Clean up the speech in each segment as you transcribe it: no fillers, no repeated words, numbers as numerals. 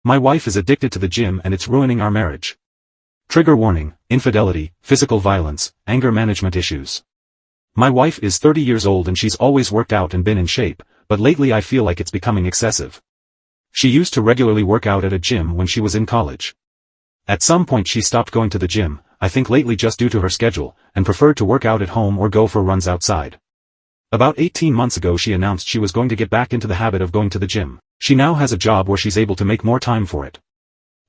My wife is addicted to the gym and it's ruining our marriage. Trigger warning: infidelity, physical violence, anger management issues. My wife is 30 years old and she's always worked out and been in shape, but lately I feel like it's becoming excessive. She used to regularly work out at a gym when she was in college. At some point she stopped going to the gym, I think lately just due to her schedule, and preferred to work out at home or go for runs outside. About 18 months ago she announced she was going to get back into the habit of going to the gym. She now has a job where she's able to make more time for it.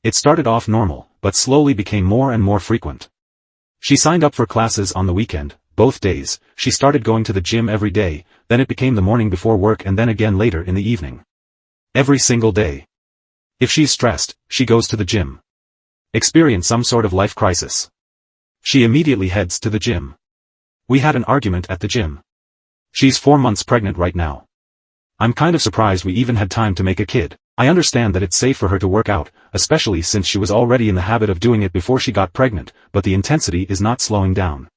It started off normal, but slowly became more and more frequent. She signed up for classes on the weekend, both days. She started going to the gym every day, then it became the morning before work and then again later in the evening. Every single day. If she's stressed, she goes to the gym. Experience some sort of life crisis. She immediately heads to the gym. We had an argument at the gym. She's 4 months pregnant right now. I'm kind of surprised we even had time to make a kid. I understand that it's safe for her to work out, especially since she was already in the habit of doing it before she got pregnant, but the intensity is not slowing down.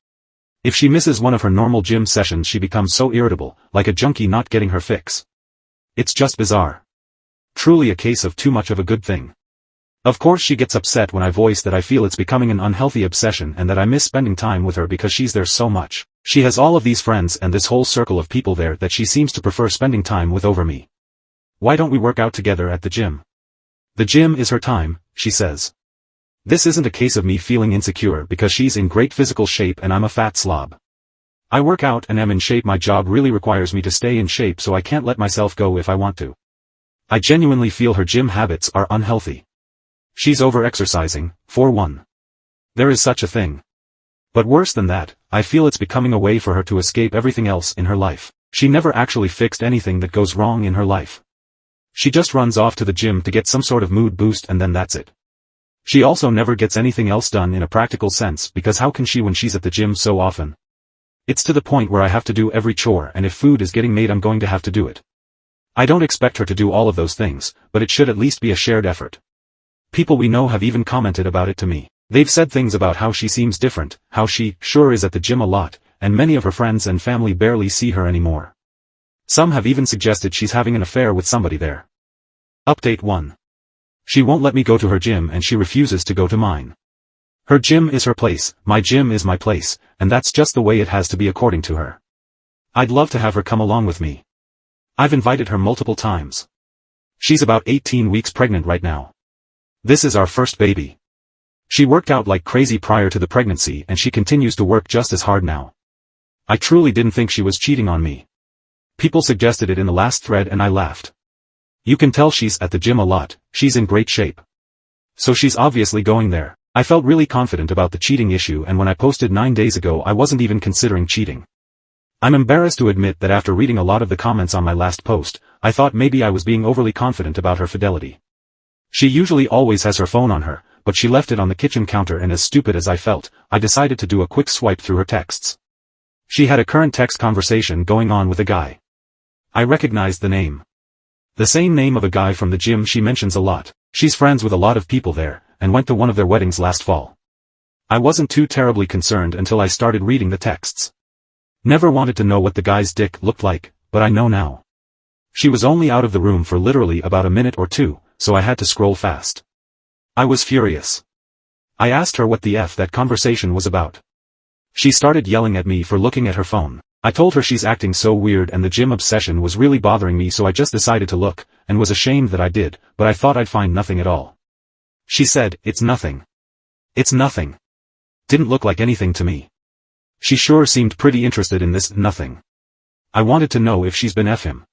If she misses one of her normal gym sessions she becomes so irritable, like a junkie not getting her fix. It's just bizarre. Truly a case of too much of a good thing. Of course she gets upset when I voice that I feel it's becoming an unhealthy obsession and that I miss spending time with her because she's there so much. She has all of these friends and this whole circle of people there that she seems to prefer spending time with over me. Why don't we work out together at the gym? The gym is her time, she says. This isn't a case of me feeling insecure because she's in great physical shape and I'm a fat slob. I work out and am in shape. My job really requires me to stay in shape, so I can't let myself go if I want to. I genuinely feel her gym habits are unhealthy. She's over-exercising, for one. There is such a thing. But worse than that, I feel it's becoming a way for her to escape everything else in her life. She never actually fixed anything that goes wrong in her life. She just runs off to the gym to get some sort of mood boost and then that's it. She also never gets anything else done in a practical sense because how can she when she's at the gym so often? It's to the point where I have to do every chore, and if food is getting made I'm going to have to do it. I don't expect her to do all of those things, but it should at least be a shared effort. People we know have even commented about it to me. They've said things about how she seems different, how she sure is at the gym a lot, and many of her friends and family barely see her anymore. Some have even suggested she's having an affair with somebody there. Update 1. She won't let me go to her gym and she refuses to go to mine. Her gym is her place, my gym is my place, and that's just the way it has to be according to her. I'd love to have her come along with me. I've invited her multiple times. She's about 18 weeks pregnant right now. This is our first baby. She worked out like crazy prior to the pregnancy and she continues to work just as hard now. I truly didn't think she was cheating on me. People suggested it in the last thread and I laughed. You can tell she's at the gym a lot, she's in great shape. So she's obviously going there. I felt really confident about the cheating issue, and when I posted 9 days ago I wasn't even considering cheating. I'm embarrassed to admit that after reading a lot of the comments on my last post, I thought maybe I was being overly confident about her fidelity. She usually always has her phone on her, but she left it on the kitchen counter, and as stupid as I felt, I decided to do a quick swipe through her texts. She had a current text conversation going on with a guy. I recognized the name. The same name of a guy from the gym she mentions a lot. She's friends with a lot of people there, and went to one of their weddings last fall. I wasn't too terribly concerned until I started reading the texts. Never wanted to know what the guy's dick looked like, but I know now. She was only out of the room for literally about a minute or two, so I had to scroll fast. I was furious. I asked her what the F that conversation was about. She started yelling at me for looking at her phone. I told her she's acting so weird and the gym obsession was really bothering me, so I just decided to look, and was ashamed that I did, but I thought I'd find nothing at all. She said, "It's nothing. It's nothing." Didn't look like anything to me. She sure seemed pretty interested in this nothing. I wanted to know if she's been F him.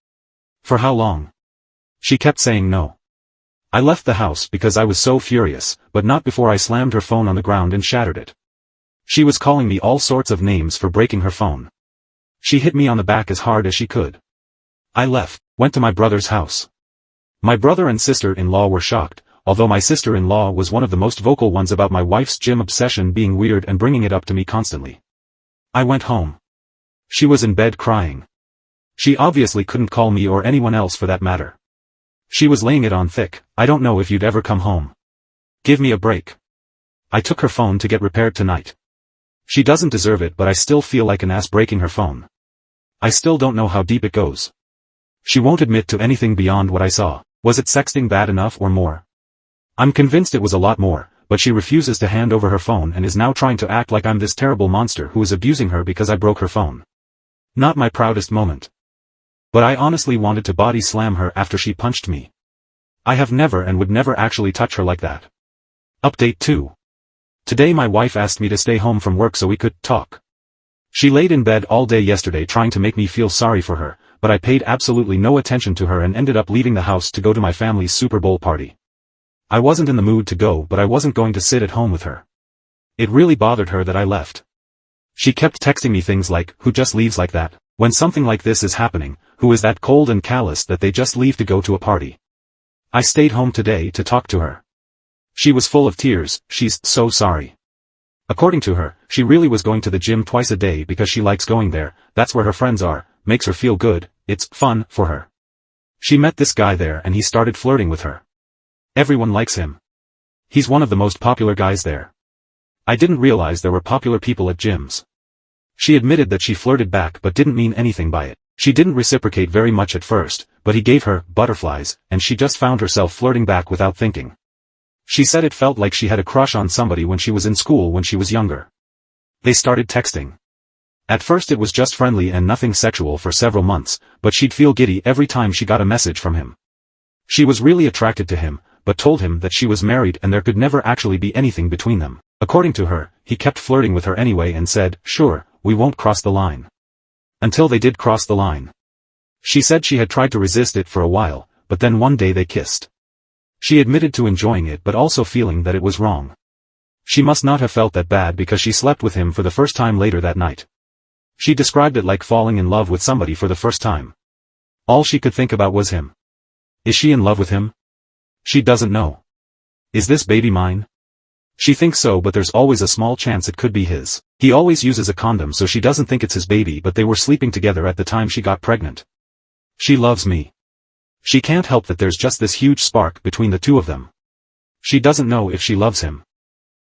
For how long? She kept saying no. I left the house because I was so furious, but not before I slammed her phone on the ground and shattered it. She was calling me all sorts of names for breaking her phone. She hit me on the back as hard as she could. I left, went to my brother's house. My brother and sister-in-law were shocked, although my sister-in-law was one of the most vocal ones about my wife's gym obsession being weird and bringing it up to me constantly. I went home. She was in bed crying. She obviously couldn't call me or anyone else for that matter. She was laying it on thick. "I don't know if you'd ever come home. Give me a break. I took her phone to get repaired tonight. She doesn't deserve it, but I still feel like an ass breaking her phone. I still don't know how deep it goes. She won't admit to anything beyond what I saw. Was it sexting bad enough or more? I'm convinced it was a lot more, but she refuses to hand over her phone and is now trying to act like I'm this terrible monster who is abusing her because I broke her phone. Not my proudest moment. But I honestly wanted to body slam her after she punched me. I have never and would never actually touch her like that. Update 2. Today my wife asked me to stay home from work so we could talk. She laid in bed all day yesterday trying to make me feel sorry for her, but I paid absolutely no attention to her and ended up leaving the house to go to my family's Super Bowl party. I wasn't in the mood to go, but I wasn't going to sit at home with her. It really bothered her that I left. She kept texting me things like, "Who just leaves like that? When something like this is happening, who is that cold and callous that they just leave to go to a party?" I stayed home today to talk to her. She was full of tears. She's so sorry. According to her, she really was going to the gym twice a day because she likes going there, that's where her friends are, makes her feel good, it's fun for her. She met this guy there and he started flirting with her. Everyone likes him. He's one of the most popular guys there. I didn't realize there were popular people at gyms. She admitted that she flirted back but didn't mean anything by it. She didn't reciprocate very much at first, but he gave her butterflies, and she just found herself flirting back without thinking. She said it felt like she had a crush on somebody when she was in school when she was younger. They started texting. At first it was just friendly and nothing sexual for several months, but she'd feel giddy every time she got a message from him. She was really attracted to him, but told him that she was married and there could never actually be anything between them. According to her, he kept flirting with her anyway and said, "Sure, we won't cross the line." Until they did cross the line. She said she had tried to resist it for a while, but then one day they kissed. She admitted to enjoying it but also feeling that it was wrong. She must not have felt that bad because she slept with him for the first time later that night. She described it like falling in love with somebody for the first time. All she could think about was him. Is she in love with him? She doesn't know. Is this baby mine? She thinks so, but there's always a small chance it could be his. He always uses a condom so she doesn't think it's his baby, but they were sleeping together at the time she got pregnant. She loves me. She can't help that there's just this huge spark between the two of them. She doesn't know if she loves him.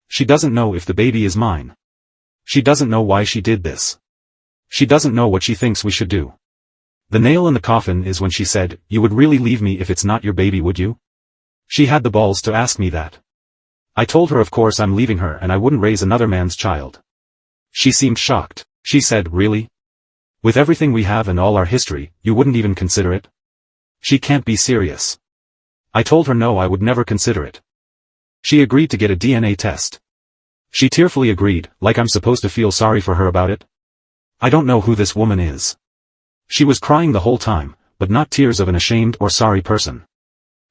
She doesn't know if the baby is mine. She doesn't know why she did this. She doesn't know what she thinks we should do. The nail in the coffin is when she said, "You would really leave me if it's not your baby, would you?" She had the balls to ask me that. I told her of course I'm leaving her and I wouldn't raise another man's child. She seemed shocked. She said, "Really? With everything we have and all our history, you wouldn't even consider it?" She can't be serious. I told her no, I would never consider it. She agreed to get a DNA test. She tearfully agreed, like I'm supposed to feel sorry for her about it. I don't know who this woman is. She was crying the whole time, but not tears of an ashamed or sorry person.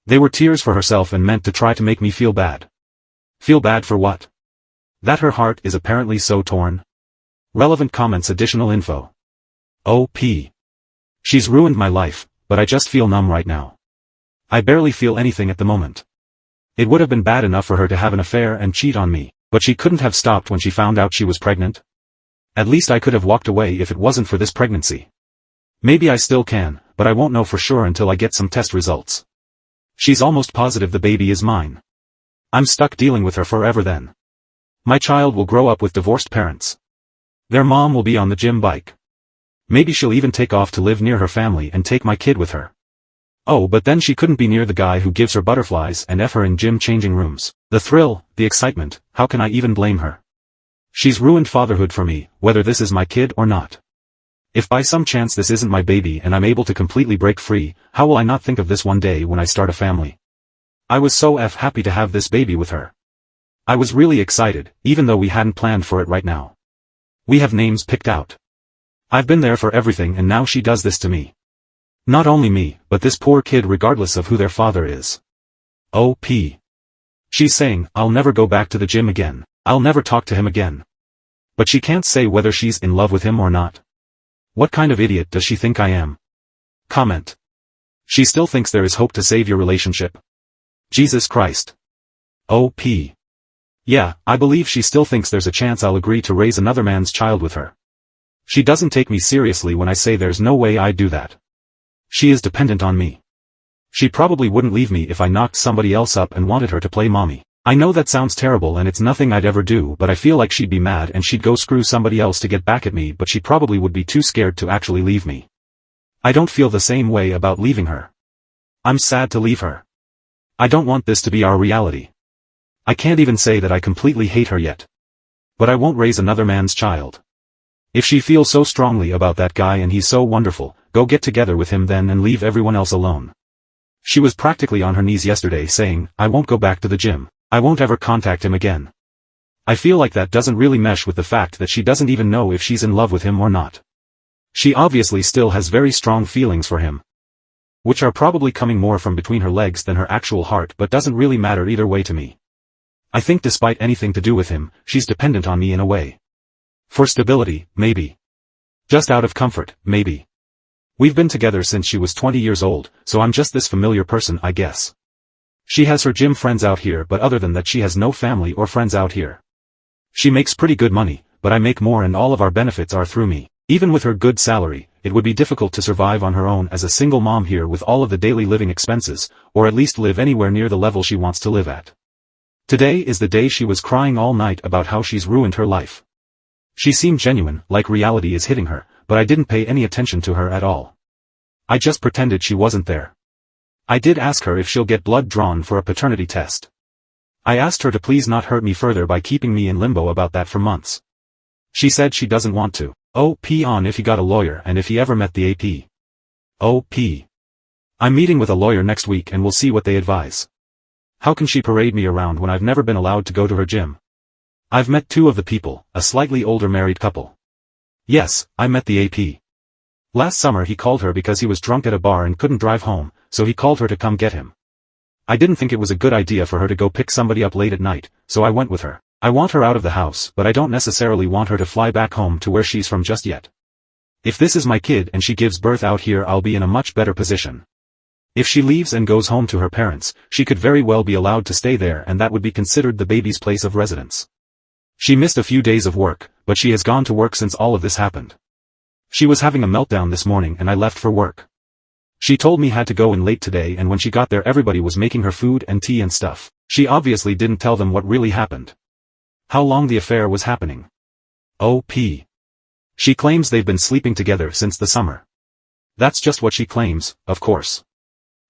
They were tears for herself and meant to try to make me feel bad. Feel bad for what? That her heart is apparently so torn? Relevant comments. Additional info. OP. She's ruined my life, but I just feel numb right now. I barely feel anything at the moment. It would have been bad enough for her to have an affair and cheat on me, but she couldn't have stopped when she found out she was pregnant. At least I could have walked away if it wasn't for this pregnancy. Maybe I still can, but I won't know for sure until I get some test results. She's almost positive the baby is mine. I'm stuck dealing with her forever then. My child will grow up with divorced parents. Their mom will be on the gym bike. Maybe she'll even take off to live near her family and take my kid with her. Oh, but then she couldn't be near the guy who gives her butterflies and F her in gym changing rooms. The thrill, the excitement, how can I even blame her? She's ruined fatherhood for me, whether this is my kid or not. If by some chance this isn't my baby and I'm able to completely break free, how will I not think of this one day when I start a family? I was so happy to have this baby with her. I was really excited, even though we hadn't planned for it right now. We have names picked out. I've been there for everything and now she does this to me. Not only me, but this poor kid regardless of who their father is. OP. She's saying, I'll never go back to the gym again. I'll never talk to him again. But she can't say whether she's in love with him or not. What kind of idiot does she think I am? Comment. She still thinks there is hope to save your relationship. Jesus Christ. OP. Yeah, I believe she still thinks there's a chance I'll agree to raise another man's child with her. She doesn't take me seriously when I say there's no way I'd do that. She is dependent on me. She probably wouldn't leave me if I knocked somebody else up and wanted her to play mommy. I know that sounds terrible and it's nothing I'd ever do, but I feel like she'd be mad and she'd go screw somebody else to get back at me, but she probably would be too scared to actually leave me. I don't feel the same way about leaving her. I'm sad to leave her. I don't want this to be our reality. I can't even say that I completely hate her yet. But I won't raise another man's child. If she feels so strongly about that guy and he's so wonderful, go get together with him then and leave everyone else alone. She was practically on her knees yesterday saying, I won't go back to the gym. I won't ever contact him again. I feel like that doesn't really mesh with the fact that she doesn't even know if she's in love with him or not. She obviously still has very strong feelings for him, which are probably coming more from between her legs than her actual heart, but doesn't really matter either way to me. I think despite anything to do with him, she's dependent on me in a way. For stability, maybe. Just out of comfort, maybe. We've been together since she was 20 years old, so I'm just this familiar person, I guess. She has her gym friends out here, but other than that she has no family or friends out here. She makes pretty good money, but I make more and all of our benefits are through me. Even with her good salary, it would be difficult to survive on her own as a single mom here with all of the daily living expenses, or at least live anywhere near the level she wants to live at. Today is the day she was crying all night about how she's ruined her life. She seemed genuine, like reality is hitting her, but I didn't pay any attention to her at all. I just pretended she wasn't there. I did ask her if she'll get blood drawn for a paternity test. I asked her to please not hurt me further by keeping me in limbo about that for months. She said she doesn't want to. Oh, on if he got a lawyer and if he ever met the AP. Oh, I'm meeting with a lawyer next week and we'll see what they advise. How can she parade me around when I've never been allowed to go to her gym? I've met two of the people, a slightly older married couple. Yes, I met the AP. Last summer he called her because he was drunk at a bar and couldn't drive home, so he called her to come get him. I didn't think it was a good idea for her to go pick somebody up late at night, so I went with her. I want her out of the house, but I don't necessarily want her to fly back home to where she's from just yet. If this is my kid and she gives birth out here, I'll be in a much better position. If she leaves and goes home to her parents, she could very well be allowed to stay there and that would be considered the baby's place of residence. She missed a few days of work, but she has gone to work since all of this happened. She was having a meltdown this morning and I left for work. She told me had to go in late today and when she got there everybody was making her food and tea and stuff. She obviously didn't tell them what really happened. How long the affair was happening. Oh, She claims they've been sleeping together since the summer. That's just what she claims, of course.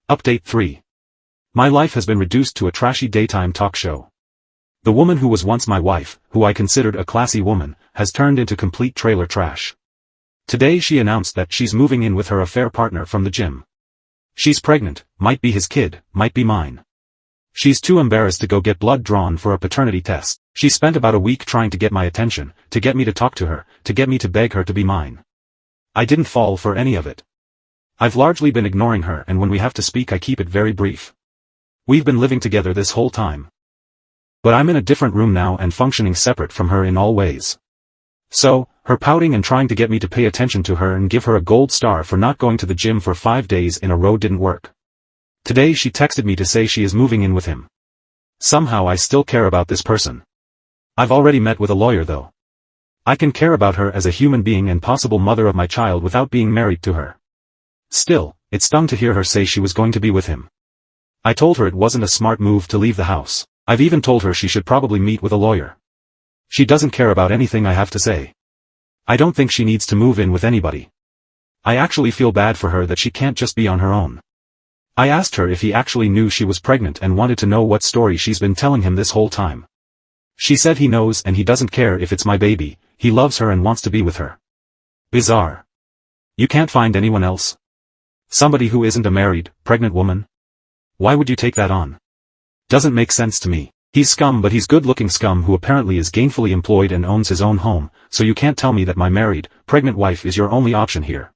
Update 3. My life has been reduced to a trashy daytime talk show. The woman who was once my wife, who I considered a classy woman, has turned into complete trailer trash. Today she announced that she's moving in with her affair partner from the gym. She's pregnant, might be his kid, might be mine. She's too embarrassed to go get blood drawn for a paternity test. She spent about a week trying to get my attention, to get me to talk to her, to get me to beg her to be mine. I didn't fall for any of it. I've largely been ignoring her and when we have to speak I keep it very brief. We've been living together this whole time. But I'm in a different room now and functioning separate from her in all ways. So, her pouting and trying to get me to pay attention to her and give her a gold star for not going to the gym for 5 days in a row didn't work. Today she texted me to say she is moving in with him. Somehow I still care about this person. I've already met with a lawyer though. I can care about her as a human being and possible mother of my child without being married to her. Still, it stung to hear her say she was going to be with him. I told her it wasn't a smart move to leave the house. I've even told her she should probably meet with a lawyer. She doesn't care about anything I have to say. I don't think she needs to move in with anybody. I actually feel bad for her that she can't just be on her own. I asked her if he actually knew she was pregnant and wanted to know what story she's been telling him this whole time. She said he knows and he doesn't care if it's my baby, he loves her and wants to be with her. Bizarre. You can't find anyone else? Somebody who isn't a married, pregnant woman? Why would you take that on? Doesn't make sense to me. He's scum, but he's good-looking scum who apparently is gainfully employed and owns his own home, so you can't tell me that my married, pregnant wife is your only option here.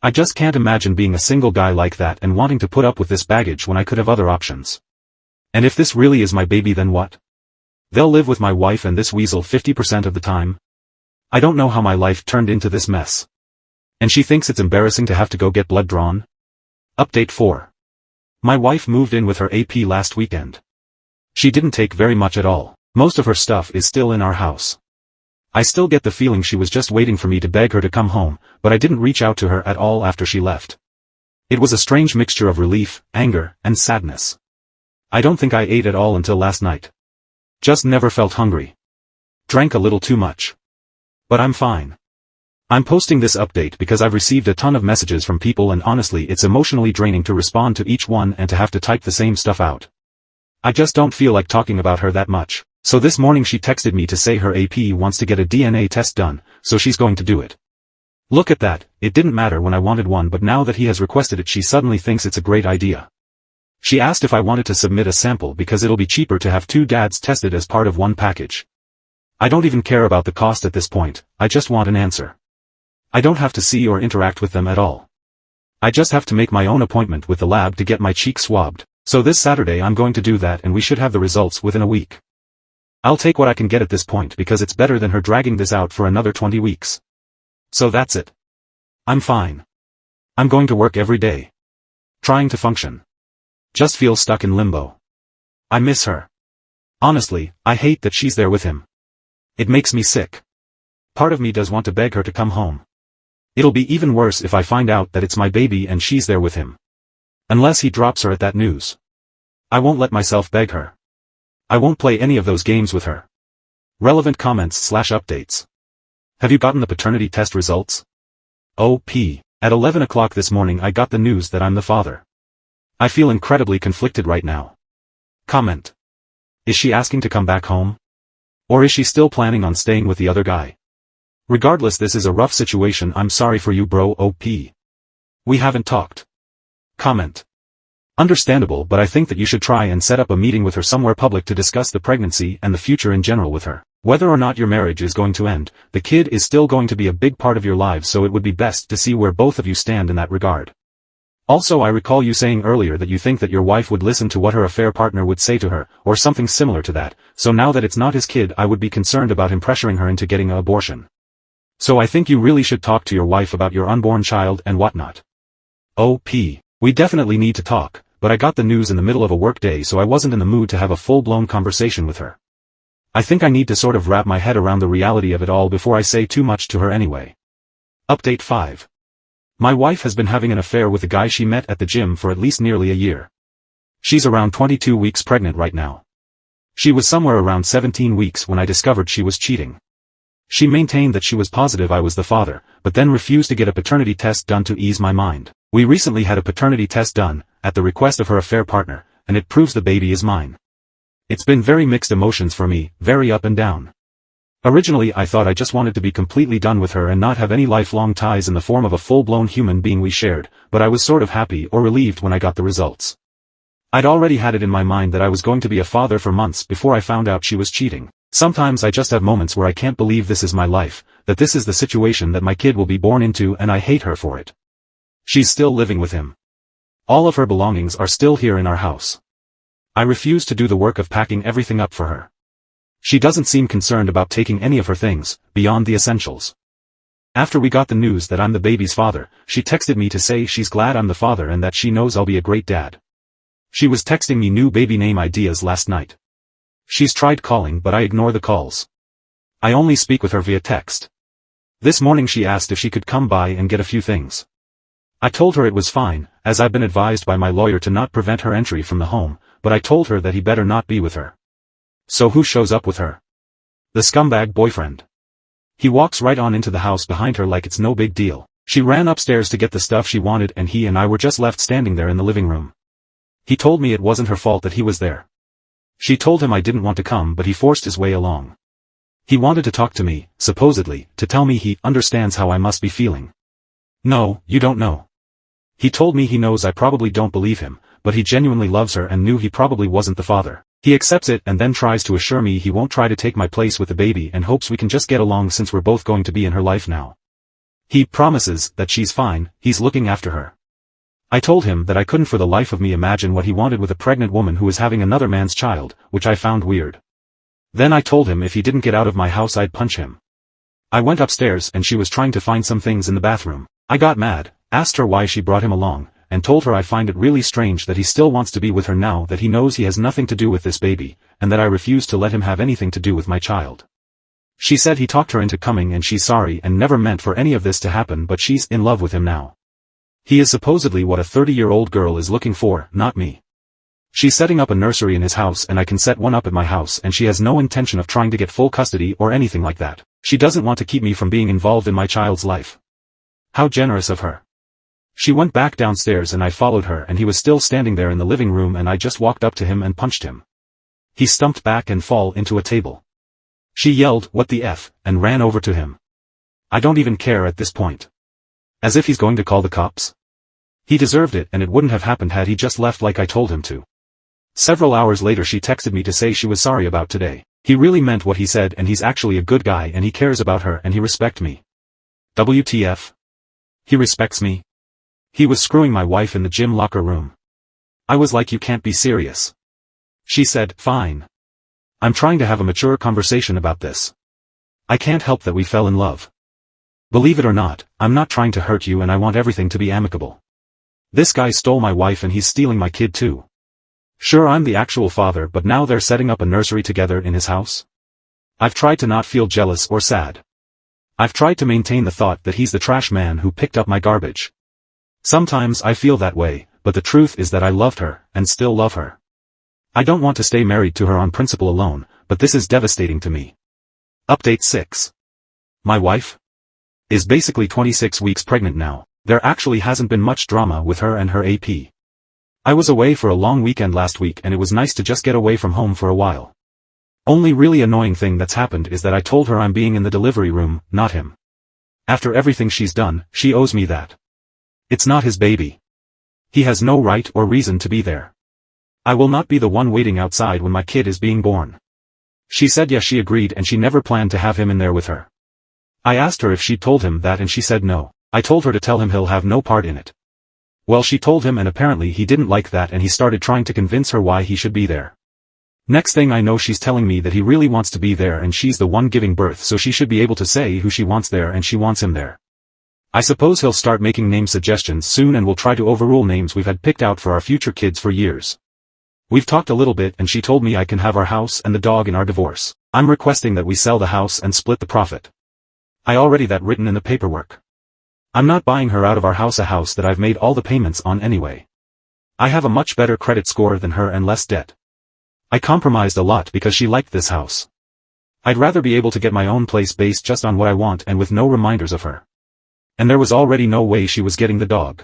I just can't imagine being a single guy like that and wanting to put up with this baggage when I could have other options. And if this really is my baby then what? They'll live with my wife and this weasel 50% of the time? I don't know how my life turned into this mess. And she thinks it's embarrassing to have to go get blood drawn? Update 4. My wife moved in with her AP last weekend. She didn't take very much at all. Most of her stuff is still in our house. I still get the feeling she was just waiting for me to beg her to come home, but I didn't reach out to her at all after she left. It was a strange mixture of relief, anger, and sadness. I don't think I ate at all until last night. Just never felt hungry. Drank a little too much. But I'm fine. I'm posting this update because I've received a ton of messages from people and honestly it's emotionally draining to respond to each one and to have to type the same stuff out. I just don't feel like talking about her that much. So this morning she texted me to say her AP wants to get a DNA test done, so she's going to do it. Look at that, it didn't matter when I wanted one but now that he has requested it she suddenly thinks it's a great idea. She asked if I wanted to submit a sample because it'll be cheaper to have two dads tested as part of one package. I don't even care about the cost at this point, I just want an answer. I don't have to see or interact with them at all. I just have to make my own appointment with the lab to get my cheek swabbed, so this Saturday I'm going to do that and we should have the results within a week. I'll take what I can get at this point because it's better than her dragging this out for another 20 weeks. So that's it. I'm fine. I'm going to work every day. Trying to function. Just feel stuck in limbo. I miss her. Honestly, I hate that she's there with him. It makes me sick. Part of me does want to beg her to come home. It'll be even worse if I find out that it's my baby and she's there with him. Unless he drops her at that news. I won't let myself beg her. I won't play any of those games with her. Relevant comments/updates. Have you gotten the paternity test results? OP. At 11 o'clock this morning I got the news that I'm the father. I feel incredibly conflicted right now. Comment. Is she asking to come back home? Or is she still planning on staying with the other guy? Regardless, this is a rough situation. I'm sorry for you, bro. OP. We haven't talked. Comment. Understandable, but I think that you should try and set up a meeting with her somewhere public to discuss the pregnancy and the future in general with her. Whether or not your marriage is going to end, the kid is still going to be a big part of your lives, so it would be best to see where both of you stand in that regard. Also, I recall you saying earlier that you think that your wife would listen to what her affair partner would say to her, or something similar to that, so now that it's not his kid I would be concerned about him pressuring her into getting an abortion. So I think you really should talk to your wife about your unborn child and whatnot. OP. We definitely need to talk, but I got the news in the middle of a work day so I wasn't in the mood to have a full-blown conversation with her. I think I need to sort of wrap my head around the reality of it all before I say too much to her anyway. Update 5. My wife has been having an affair with a guy she met at the gym for at least nearly a year. She's around 22 weeks pregnant right now. She was somewhere around 17 weeks when I discovered she was cheating. She maintained that she was positive I was the father, but then refused to get a paternity test done to ease my mind. We recently had a paternity test done, at the request of her affair partner, and it proves the baby is mine. It's been very mixed emotions for me, very up and down. Originally I thought I just wanted to be completely done with her and not have any lifelong ties in the form of a full-blown human being we shared, but I was sort of happy or relieved when I got the results. I'd already had it in my mind that I was going to be a father for months before I found out she was cheating. Sometimes I just have moments where I can't believe this is my life, that this is the situation that my kid will be born into, and I hate her for it. She's still living with him. All of her belongings are still here in our house. I refuse to do the work of packing everything up for her. She doesn't seem concerned about taking any of her things, beyond the essentials. After we got the news that I'm the baby's father, she texted me to say she's glad I'm the father and that she knows I'll be a great dad. She was texting me new baby name ideas last night. She's tried calling but I ignore the calls. I only speak with her via text. This morning she asked if she could come by and get a few things. I told her it was fine, as I've been advised by my lawyer to not prevent her entry from the home, but I told her that he better not be with her. So who shows up with her? The scumbag boyfriend. He walks right on into the house behind her like it's no big deal. She ran upstairs to get the stuff she wanted and he and I were just left standing there in the living room. He told me it wasn't her fault that he was there. She told him I didn't want to come but he forced his way along. He wanted to talk to me, supposedly, to tell me he understands how I must be feeling. No, you don't know. He told me he knows I probably don't believe him, but he genuinely loves her and knew he probably wasn't the father. He accepts it and then tries to assure me he won't try to take my place with the baby and hopes we can just get along since we're both going to be in her life now. He promises that she's fine, he's looking after her. I told him that I couldn't for the life of me imagine what he wanted with a pregnant woman who was having another man's child, which I found weird. Then I told him if he didn't get out of my house I'd punch him. I went upstairs and she was trying to find some things in the bathroom. I got mad, asked her why she brought him along, and told her I find it really strange that he still wants to be with her now that he knows he has nothing to do with this baby, and that I refuse to let him have anything to do with my child. She said he talked her into coming and she's sorry and never meant for any of this to happen, but she's in love with him now. He is supposedly what a 30-year-old girl is looking for, not me. She's setting up a nursery in his house and I can set one up at my house and she has no intention of trying to get full custody or anything like that. She doesn't want to keep me from being involved in my child's life. How generous of her. She went back downstairs and I followed her, and he was still standing there in the living room, and I just walked up to him and punched him. He stumped back and fall into a table. She yelled, "What the F," and ran over to him. I don't even care at this point. As if he's going to call the cops. He deserved it, and it wouldn't have happened had he just left like I told him to. Several hours later she texted me to say she was sorry about today. He really meant what he said, and he's actually a good guy, and he cares about her, and he respects me. WTF? He respects me? He was screwing my wife in the gym locker room. I was like, you can't be serious. She said, fine. I'm trying to have a mature conversation about this. I can't help that we fell in love. Believe it or not, I'm not trying to hurt you, and I want everything to be amicable. This guy stole my wife and he's stealing my kid too. Sure, I'm the actual father, but now they're setting up a nursery together in his house. I've tried to not feel jealous or sad. I've tried to maintain the thought that he's the trash man who picked up my garbage. Sometimes I feel that way, but the truth is that I loved her, and still love her. I don't want to stay married to her on principle alone, but this is devastating to me. Update 6. My wife is basically 26 weeks pregnant now. There actually hasn't been much drama with her and her AP. I was away for a long weekend last week, and it was nice to just get away from home for a while. Only really annoying thing that's happened is that I told her I'm being in the delivery room, not him. After everything she's done, she owes me that. It's not his baby. He has no right or reason to be there. I will not be the one waiting outside when my kid is being born. She said yes, she agreed, and she never planned to have him in there with her. I asked her if she'd told him that, and she said no. I told her to tell him he'll have no part in it. Well, she told him, and apparently he didn't like that, and he started trying to convince her why he should be there. Next thing I know, she's telling me that he really wants to be there, and she's the one giving birth, so she should be able to say who she wants there, and she wants him there. I suppose he'll start making name suggestions soon, and we'll try to overrule names we've had picked out for our future kids for years. We've talked a little bit, and she told me I can have our house and the dog in our divorce. I'm requesting that we sell the house and split the profit. I already that written in the paperwork. I'm not buying her out of our house, a house that I've made all the payments on anyway. I have a much better credit score than her and less debt. I compromised a lot because she liked this house. I'd rather be able to get my own place based just on what I want and with no reminders of her. And there was already no way she was getting the dog.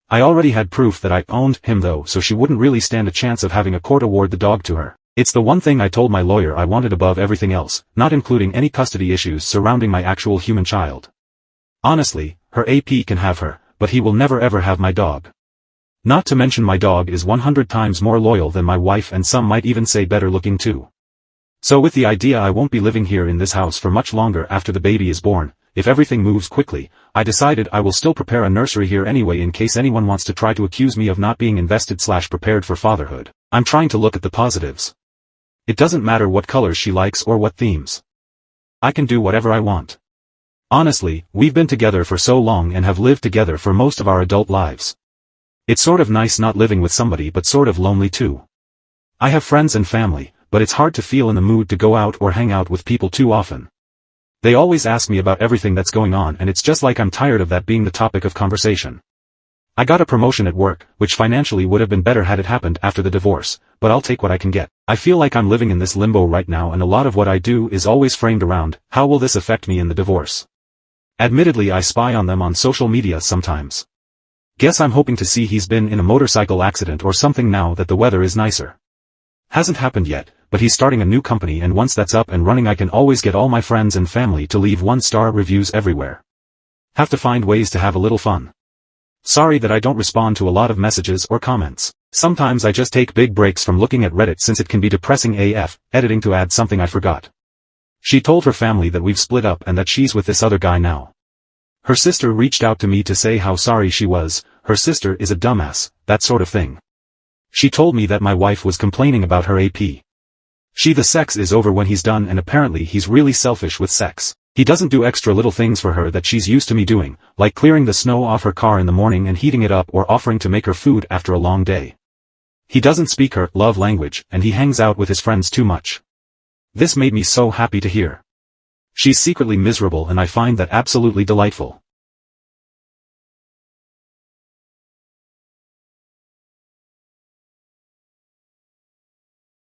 I already had proof that I owned him though, so she wouldn't really stand a chance of having a court award the dog to her. It's the one thing I told my lawyer I wanted above everything else, not including any custody issues surrounding my actual human child. Honestly, her AP can have her, but he will never ever have my dog. Not to mention my dog is 100 times more loyal than my wife, and some might even say better looking too. So with the idea I won't be living here in this house for much longer after the baby is born, if everything moves quickly, I decided I will still prepare a nursery here anyway in case anyone wants to try to accuse me of not being invested/prepared for fatherhood. I'm trying to look at the positives. It doesn't matter what colors she likes or what themes. I can do whatever I want. Honestly, we've been together for so long and have lived together for most of our adult lives. It's sort of nice not living with somebody, but sort of lonely too. I have friends and family, but it's hard to feel in the mood to go out or hang out with people too often. They always ask me about everything that's going on, and it's just like I'm tired of that being the topic of conversation. I got a promotion at work, which financially would have been better had it happened after the divorce, but I'll take what I can get. I feel like I'm living in this limbo right now, and a lot of what I do is always framed around, how will this affect me in the divorce? Admittedly, I spy on them on social media sometimes. Guess I'm hoping to see he's been in a motorcycle accident or something now that the weather is nicer. Hasn't happened yet, but he's starting a new company, and once that's up and running I can always get all my friends and family to leave 1-star reviews everywhere. Have to find ways to have a little fun. Sorry that I don't respond to a lot of messages or comments. Sometimes I just take big breaks from looking at Reddit since it can be depressing AF, editing to add something I forgot. She told her family that we've split up and that she's with this other guy now. Her sister reached out to me to say how sorry she was. Her sister is a dumbass, that sort of thing. She told me that my wife was complaining about her AP. The sex is over when he's done, and apparently he's really selfish with sex. He doesn't do extra little things for her that she's used to me doing, like clearing the snow off her car in the morning and heating it up, or offering to make her food after a long day. He doesn't speak her love language, and he hangs out with his friends too much. This made me so happy to hear. She's secretly miserable, and I find that absolutely delightful.